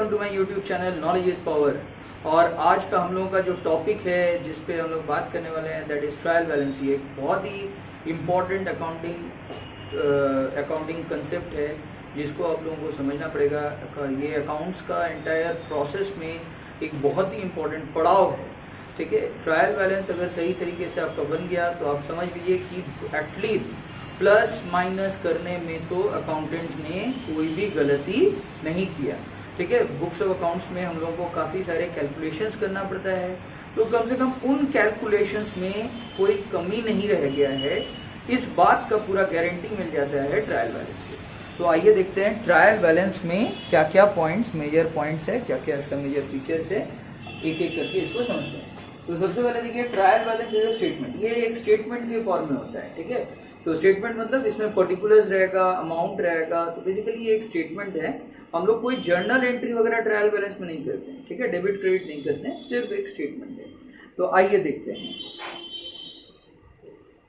Welcome to my YouTube channel knowledge is power. और आज का हम लोगों का जो टॉपिक है जिस पे हम लोग बात करने वाले हैं दैट इज ट्रायल बैलेंस। ये एक बहुत ही इम्पॉर्टेंट अकाउंटिंग कंसेप्ट है जिसको आप लोगों को समझना पड़ेगा। ये अकाउंट्स का एंटायर प्रोसेस में एक बहुत ही इम्पॉर्टेंट पड़ाव है, ठीक है। ट्रायल बैलेंस अगर सही तरीके से आपका बन गया तो आप समझ लीजिए कि एटलीस्ट प्लस माइनस करने में तो अकाउंटेंट ने कोई भी गलती नहीं किया, ठीक है। बुक्स ऑफ अकाउंट्स में हम लोगों को काफ़ी सारे कैलकुलेशंस करना पड़ता है, तो कम से कम उन कैलकुलेशंस में कोई कमी नहीं रह गया है, इस बात का पूरा गारंटी मिल जाता है ट्रायल बैलेंस से। तो आइए देखते हैं ट्रायल बैलेंस में क्या क्या पॉइंट्स, मेजर पॉइंट्स है, क्या क्या इसका मेजर फीचर्स है, एक एक करके इसको समझते हैं। तो सबसे पहले देखिए trial balance is a statement. ये एक स्टेटमेंट के फॉर्म में होता है, ठीक है। तो स्टेटमेंट मतलब इसमें पर्टिकुलर्स रहेगा, अमाउंट रहेगा, तो बेसिकली ये एक स्टेटमेंट है। हम लोग कोई जर्नल एंट्री वगैरह ट्रायल बैलेंस में नहीं करते हैं, ठीक है, डेबिट क्रेडिट नहीं करते हैं, सिर्फ एक स्टेटमेंट है। तो आइए देखते हैं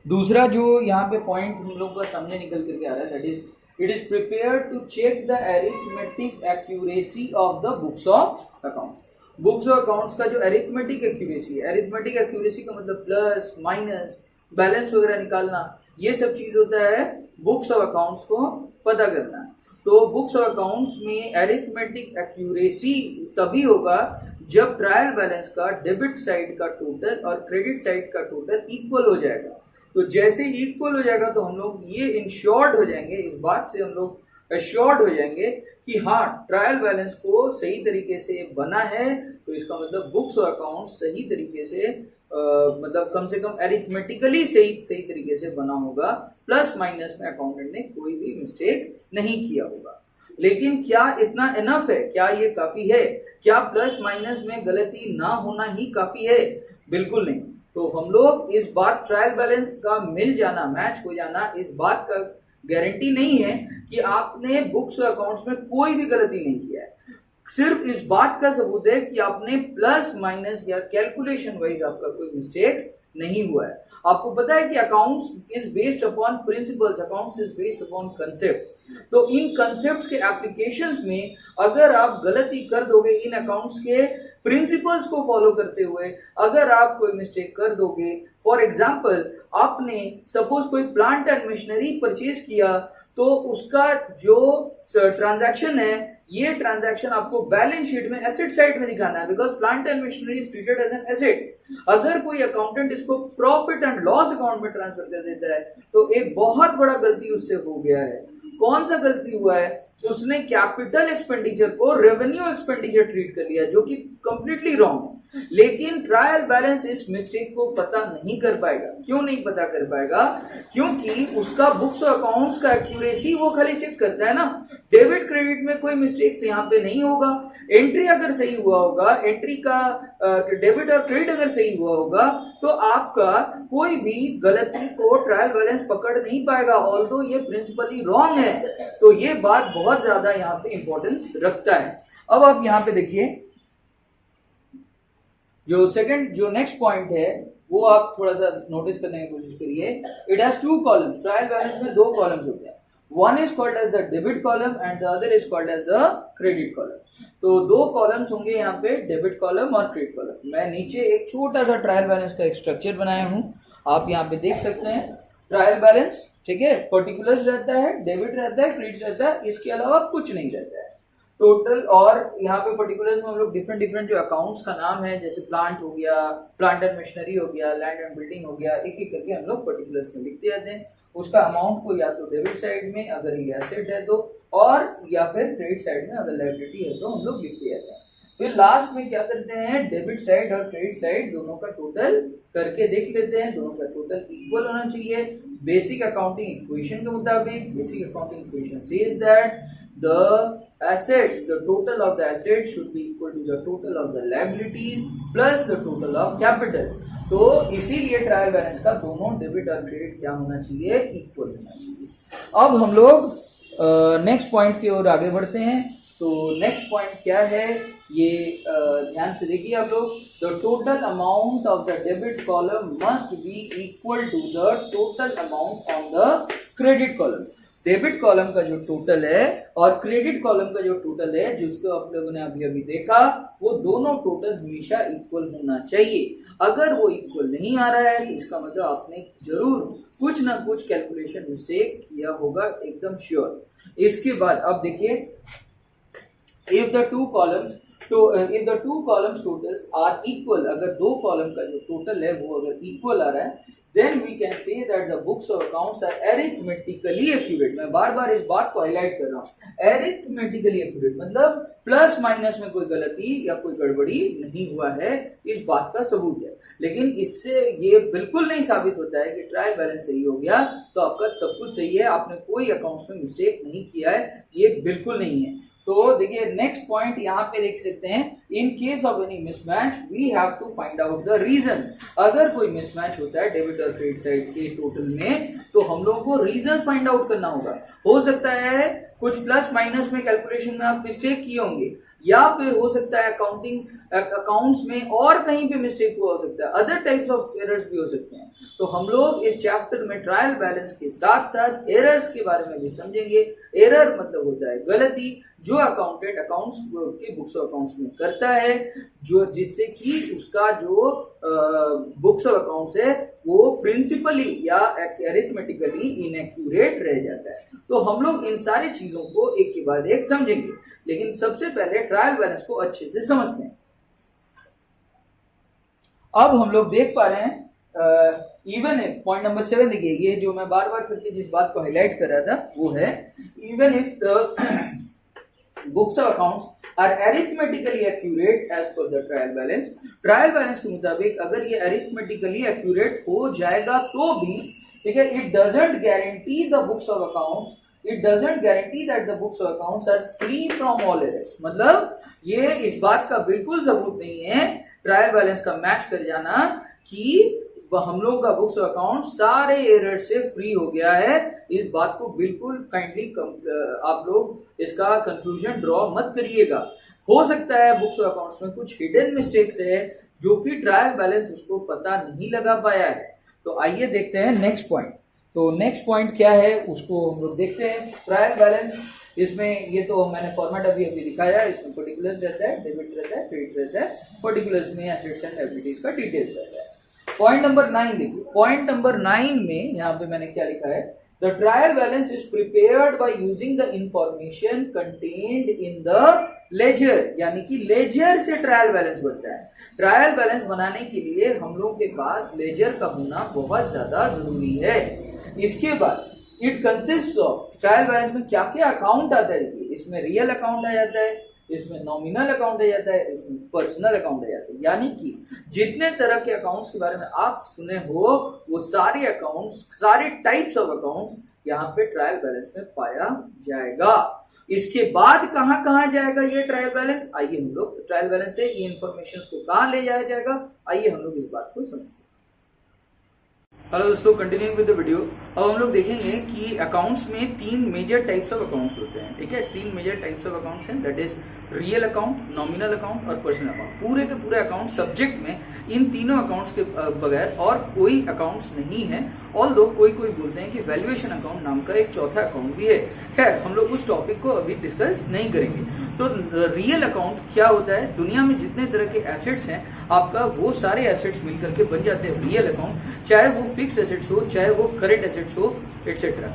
दूसरा जो यहाँ पे पॉइंट हम लोग का सामने निकल करके आ रहा है, that is it is prepared to check the arithmetic accuracy of the books of accounts. Books of accounts का जो अरिथमेटिक एक्यूरेसी है, अरिथमेटिक एक्यूरेसी का मतलब प्लस माइनस बैलेंस वगैरह निकालना, ये सब चीज होता है बुक्स ऑफ अकाउंट्स को पता करना। तो बुक्स ऑफ अकाउंट्स में अरिथमेटिक एक्यूरेसी तभी होगा जब ट्रायल बैलेंस का डेबिट साइड का टोटल और क्रेडिट साइड का टोटल इक्वल हो जाएगा। तो जैसे इक्वल हो जाएगा तो हम लोग ये इंश्योर्ड हो जाएंगे, इस बात से हम लोग एश्योर्ड हो जाएंगे कि हाँ ट्रायल बैलेंस को सही तरीके से बना है। तो इसका मतलब बुक्स ऑफ अकाउंट्स सही तरीके से मतलब कम से कम अरिथमेटिकली सही तरीके से बना होगा, प्लस माइनस में अकाउंटेंट ने कोई भी मिस्टेक नहीं किया होगा। लेकिन क्या इतना इनफ है? क्या ये काफी है? क्या प्लस माइनस में गलती ना होना ही काफी है? बिल्कुल नहीं। तो हम लोग इस बात ट्रायल बैलेंस का मिल जाना, मैच हो जाना, इस बात का गारंटी नहीं है कि आपने बुक्स और अकाउंट्स में कोई भी गलती नहीं किया है। सिर्फ इस बात का सबूत है कि आपने प्लस माइनस या कैलकुलेशन वाइज आपका कोई मिस्टेक्स नहीं हुआ है। आपको पता है कि accounts is based upon principles, accounts is based upon concepts. तो इन कंसेप्ट्स के एप्लीकेशंस में अगर आप गलती कर दोगे, इन अकाउंट्स के प्रिंसिपल्स को फॉलो करते हुए अगर आप कोई मिस्टेक कर दोगे, फॉर एग्जाम्पल आपने सपोज कोई प्लांट एंड मशीनरी परचेज किया, तो उसका जो ट्रांजैक्शन है, ये ट्रांजैक्शन आपको बैलेंस शीट में एसेट साइड में दिखाना है, because plant and machinery is treated as an asset. अगर कोई अकाउंटेंट इसको प्रॉफिट एंड लॉस अकाउंट में ट्रांसफर कर देता है तो एक बहुत बड़ा गलती उससे हो गया है। कौन सा गलती हुआ है? उसने कैपिटल एक्सपेंडिचर को रेवेन्यू एक्सपेंडिचर ट्रीट कर लिया, जो कि कंप्लीटली रॉन्ग है। लेकिन ट्रायल बैलेंस इस मिस्टेक को पता नहीं कर पाएगा। क्यों नहीं पता कर पाएगा? क्योंकि उसका बुक्स और अकाउंट्स का एक्यूरेसी वो खाली चेक करता है ना। डेबिट क्रेडिट में कोई मिस्टेक्स यहाँ पे नहीं होगा। एंट्री अगर सही हुआ होगा, एंट्री का डेबिट और क्रेडिट अगर सही हुआ होगा, तो आपका कोई भी गलती को ट्रायल बैलेंस पकड़ नहीं पाएगा, ऑल्दो ये प्रिंसिपली रॉन्ग है। तो ये बात बहुत ज्यादा यहाँ पे इंपॉर्टेंस रखता है। अब आप यहाँ पे देखिए जो नेक्स्ट पॉइंट है वो आप थोड़ा सा नोटिस करने की कोशिश करिए। It has two columns. Trial balance में दो कॉलम्स होते हैं, one is called as the debit column and the other is called as the credit column. तो दो कॉलम्स होंगे यहाँ पे, डेबिट कॉलम और क्रेडिट कॉलम। मैं नीचे एक छोटा सा ट्रायल बैलेंस का एक स्ट्रक्चर बनाया हूँ, आप यहाँ पे देख सकते हैं। ट्रायल बैलेंस, ठीक है, पर्टिकुलर्स रहता है, डेबिट रहता है, क्रेडिट रहता है, इसके अलावा कुछ नहीं रहता है टोटल। और यहाँ पे पर्टिकुलर्स में हम लोग डिफरेंट जो अकाउंट्स का नाम है, जैसे प्लांट हो गया, प्लांट एंड मशीनरी हो गया, लैंड एंड बिल्डिंग हो गया, एक एक करके हम लोग पर्टिकुलर्स में लिखते जाते हैं। उसका अमाउंट को या तो डेबिट साइड में अगर ये एसेट है तो, और या फिर क्रेडिट साइड में अगर लायबिलिटी है तो हम लोग लिखते जाते हैं। फिर लास्ट में क्या करते हैं, डेबिट साइड और क्रेडिट साइड दोनों का टोटल करके देख लेते हैं, दोनों का टोटल इक्वल होना चाहिए। बेसिक अकाउंटिंग इक्वेशन के मुताबिक, basic accounting equation says that the assets, the total of the assets should be equal to the total of the liabilities plus the total of capital। तो इसीलिए trial balance का दोनों debit और credit क्या होना चाहिए, इक्वल होना चाहिए। अब हम लोग नेक्स्ट पॉइंट की ओर आगे बढ़ते हैं। तो नेक्स्ट पॉइंट क्या है ये ध्यान से देखिए आप लोग। The total amount of the debit column must be equal to the total amount on the credit column. Debit column का जो टोटल है और क्रेडिट कॉलम का जो टोटल है, जिसको आप लोगों ने अभी अभी देखा, वो दोनों टोटल हमेशा इक्वल होना चाहिए। अगर वो इक्वल नहीं आ रहा है तो इसका मतलब आपने जरूर कुछ ना कुछ कैलकुलेशन मिस्टेक किया होगा, एकदम श्योर। इसके बाद अब देखिए, if the two columns totals are equal, अगर दो कॉलम का जो टोटल है वो अगर इक्वल आ रहा है, then we can say that the books or accounts are arithmetically accurate। मैं बार बार इस बात को हाईलाइट कर रहा हूँ, arithmetically accurate मतलब प्लस माइनस में कोई गलती या कोई गड़बड़ी नहीं हुआ है, इस बात का सबूत है। लेकिन इससे ये बिल्कुल नहीं साबित होता है कि ट्रायल बैलेंस सही हो गया तो आपका सब कुछ सही है, आपने कोई अकाउंट्स में मिस्टेक नहीं किया है, ये बिल्कुल नहीं है। तो देखिए नेक्स्ट पॉइंट यहाँ पे देख सकते हैं, in case of any mismatch we have to find out the reasons. अगर कोई मिसमैच होता है डेबिट और क्रेडिट साइड के टोटल में, तो हम लोगों को रीजंस फाइंड आउट करना होगा। हो सकता है कुछ प्लस माइनस में कैलकुलेशन में आप मिस्टेक किए होंगे, या फिर हो सकता है अकाउंट्स में और कहीं पे मिस्टेक हुआ हो सकता है, अदर टाइप्स ऑफ एरर्स भी हो सकते हैं। तो हम लोग इस चैप्टर में ट्रायल बैलेंस के साथ साथ एरर्स के बारे में भी समझेंगे। एरर मतलब होता है गलती, जो अकाउंटेंट अकाउंट्स के बुक्स ऑफ अकाउंट्स में करता है, जो जिससे कि उसका जो बुक्स ऑफ अकाउंट्स है वो प्रिंसिपली या अरिथमेटिकली इनएक्यूरेट रह जाता है। तो हम लोग इन सारी चीजों को एक के बाद एक समझेंगे, लेकिन सबसे पहले ट्रायल बैलेंस को अच्छे से समझते हैं। अब हम लोग देख पा रहे हैं इवन इफ, पॉइंट नंबर 7 देखिए, ये जो मैं बार बार करके जिस बात को हाईलाइट कर रहा था वो है, even if the books of accounts are arithmetically accurate as per the trial balance. Trial balance के मुताबिक अगर ये अरिथमेटिकली एक्यूरेट हो जाएगा तो भी, ठीक है, it doesn't guarantee the books of accounts, it doesn't guarantee that the books of accounts are free from all errors. मतलब ये इस बात का बिल्कुल सबूत नहीं है ट्रायल बैलेंस का मैच कर जाना कि हम लोग का बुक्स ऑफ अकाउंट सारे एरर से फ्री हो गया है। इस बात को बिल्कुल काइंडली आप लोग इसका कंक्लूजन ड्रॉ मत करिएगा। हो सकता है बुक्स ऑफ अकाउंट्स में कुछ हिडन मिस्टेक्स है जो कि ट्रायल बैलेंस उसको पता नहीं लगा पाया है। तो आइए देखते हैं नेक्स्ट पॉइंट। तो नेक्स्ट पॉइंट क्या है उसको हम लोग देखते हैं। ट्रायल बैलेंस, इसमें ये तो मैंने फॉर्मेट अभी दिखाया, इसमें पर्टिकुलर्स रहता है, डेबिट रहता है, क्रेडिट रहता है, पर्टिकुलर्स में एसेट्स एंड लायबिलिटीज का डिटेल्स रहता है। पॉइंट नंबर 9 देखिए, पॉइंट नंबर 9 में यहाँ पे मैंने क्या लिखा है, the trial balance is prepared by using the information contained in the ledger, यानी कि लेजर से ट्रायल बैलेंस बनता है। ट्रायल बैलेंस बनाने के लिए हम लोग के पास लेजर का होना बहुत ज्यादा जरूरी है। इसके बाद it consist of, trial balance में क्या क्या अकाउंट आता है, इसमें रियल अकाउंट आ जाता है, इसमें नॉमिनल अकाउंट आ जाता है, इसमें पर्सनल अकाउंट आ जाता है। यानी कि जितने तरह के अकाउंट्स के बारे में आप सुने हो वो सारे अकाउंट्स, सारे टाइप्स ऑफ अकाउंट्स यहाँ पे ट्रायल बैलेंस में पाया जाएगा। इसके बाद कहां कहां जाएगा ये ट्रायल बैलेंस, आइए हम लोग ट्रायल बैलेंस से ये इंफॉर्मेशन को कहां ले जाया जाएगा, आइए हम लोग इस बात को समझते हैं। हेलो दोस्तों, कंटिन्यूइंग विद द वीडियो। अब हम लोग देखेंगे कि अकाउंट्स में 3 मेजर टाइप्स ऑफ अकाउंट्स होते हैं। ठीक है, 3 मेजर टाइप्स ऑफ अकाउंट्स हैं, that is real account, nominal account और पर्सनल अकाउंट। पूरे के पूरे अकाउंट सब्जेक्ट में इन तीनों अकाउंट्स के बगैर और कोई अकाउंट्स नहीं है। ऑल्दो कोई बोलते हैं कि वैल्यूएशन अकाउंट नाम का एक चौथा अकाउंट भी है। खैर, हम लोग उस टॉपिक को अभी डिस्कस नहीं करेंगे। तो रियल अकाउंट क्या होता है, दुनिया में जितने तरह के एसेट्स हैं आपका वो सारे एसेट्स मिलकर के बन जाते हैं रियल अकाउंट, चाहे वो फिक्स एसेट्स हो, चाहे वो करेंट एसेट्स हो, एटसेट्रा।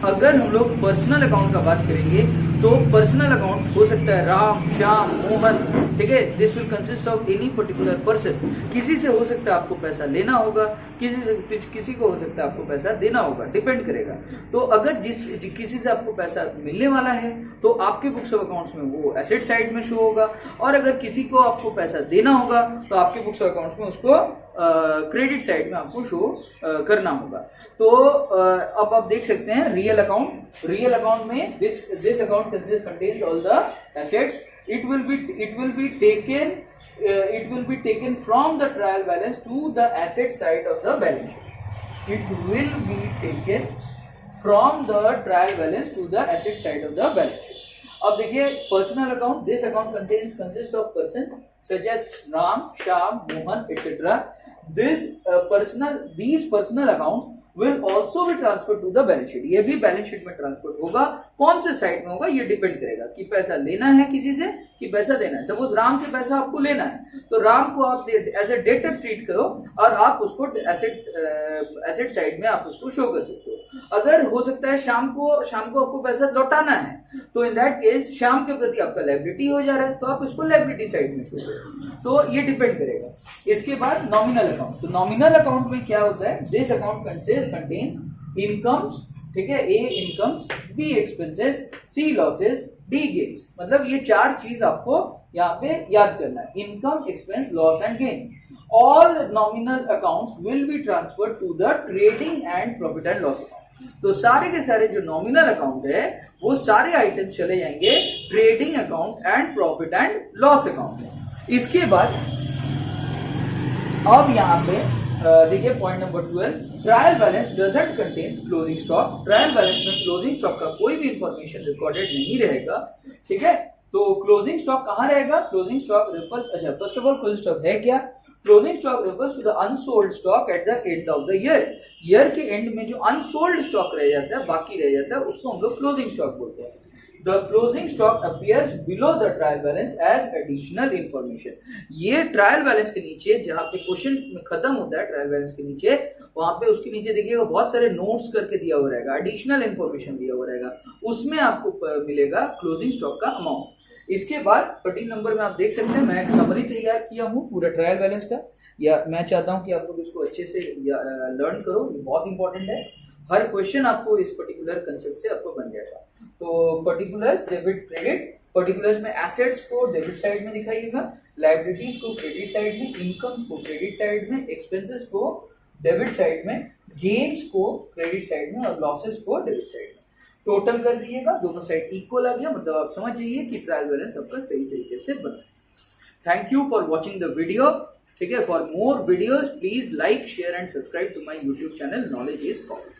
अगर हम लोग पर्सनल अकाउंट का बात करेंगे तो पर्सनल अकाउंट हो सकता है राम, श्याम, मोहन, ठीक है, this will consist of any particular person. किसी से हो सकता है आपको पैसा लेना होगा, किसी को हो सकता है आपको पैसा देना होगा, डिपेंड करेगा। तो अगर किसी से आपको पैसा मिलने वाला है तो आपके बुक्स ऑफ अकाउंट्स में वो एसेट साइड में शो होगा, और अगर किसी को आपको पैसा देना होगा तो आपके बुक्स ऑफ अकाउंट्स में उसको क्रेडिट साइड में आपको शो करना होगा। तो अब आप देख सकते हैं रियल अकाउंट में this account contains all the assets. It will be taken from the trial balance to the asset side of the balance sheet. It will be taken from the trial balance to the asset side of the balance sheet. अब देखिए personal account, this account consists of persons such as Ram, Shyam, Mohan, etc. these personal accounts will also be transferred to the balance sheet. ये भी balance sheet में transfer होगा. कौन से side में होगा ये डिपेंड करेगा कि पैसा लेना है किसी से कि पैसा देना है. सपोज राम से पैसा आपको लेना है तो राम को आप एज ए डेटर ट्रीट करो और आप उसको एसेट साइड में आप उसको शो कर सकते हो. अगर हो सकता है शाम को आपको पैसा लौटाना है तो इन दैट केस शाम के प्रति आपका लायबिलिटी हो जा रहा है तो आप उसको लायबिलिटी साइड में शो करो. तो ये डिपेंड करेगा. इसके बाद नॉमिनल अकाउंट. तो नॉमिनल अकाउंट में क्या होता है? दिस अकाउंट कंटेन्स इनकम्स, ठीक है, ए इनकम्स, बी एक्सपेंसेस, सी लॉसेस, डी गेन्स. मतलब ये चार चीज आपको यहाँ पे याद करना है. Income, expense, loss and gain. All nominal accounts will be transferred to the trading and profit and loss account. तो सारे के सारे जो नॉमिनल अकाउंट है वो सारे आइटम्स चले जाएंगे trading account and profit and loss account में. इसके बाद अब यहाँ पे देखिए point number 12, trial balance doesn't contain closing stock. Trial balance में क्लोजिंग स्टॉक का कोई भी इंफॉर्मेशन रिकॉर्डेड नहीं रहेगा. ठीक है, तो क्लोजिंग स्टॉक कहाँ रहेगा? क्लोजिंग स्टॉक रेफर्स, अच्छा first of all closing stock है क्या? Closing stock refers to the unsold stock at the end of the year. Year के एंड में जो अनसोल्ड स्टॉक रह जाता है, बाकी रह जाता है, उसको हम लोग क्लोजिंग स्टॉक बोलते हैं. The closing stock appears below the trial balance as additional information. ये ट्रायल बैलेंस के नीचे जहां पे क्वेश्चन में खत्म होता है ट्रायल बैलेंस के नीचे, वहां पे उसके नीचे देखिएगा बहुत सारे नोट्स करके दिया हुआ रहेगा, एडिशनल इंफॉर्मेशन दिया हुआ रहेगा, उसमें आपको मिलेगा क्लोजिंग स्टॉक का अमाउंट. इसके बाद 13 नंबर में आप देख सकते हैं मैं एक समरी तैयार किया हूँ पूरा ट्रायल बैलेंस का, या मैं चाहता हूँ कि आप लोग इसको अच्छे से लर्न करो. ये बहुत इंपॉर्टेंट है. हर क्वेश्चन आपको इस पर्टिकुलर कंसेप्ट से आपको बन जाएगा. तो पर्टिकुलर्स डेबिट क्रेडिट, पर्टिकुलर्स में एसेट्स को डेबिट साइड में दिखाइएगा, लायबिलिटीज को क्रेडिट साइड में, इनकम्स को क्रेडिट साइड में, एक्सपेंसेस को डेबिट साइड में, गेन्स को क्रेडिट साइड में और लॉसेस को डेबिट साइड में. टोटल कर दीजिएगा, दोनों साइड इक्वल आ गया, मतलब आप समझ जाइए कि ट्रायल बैलेंस आपका सही तरीके से बना. Thank you for watching the video. ठीक है, for more videos please like, share and subscribe to my YouTube channel knowledge is power.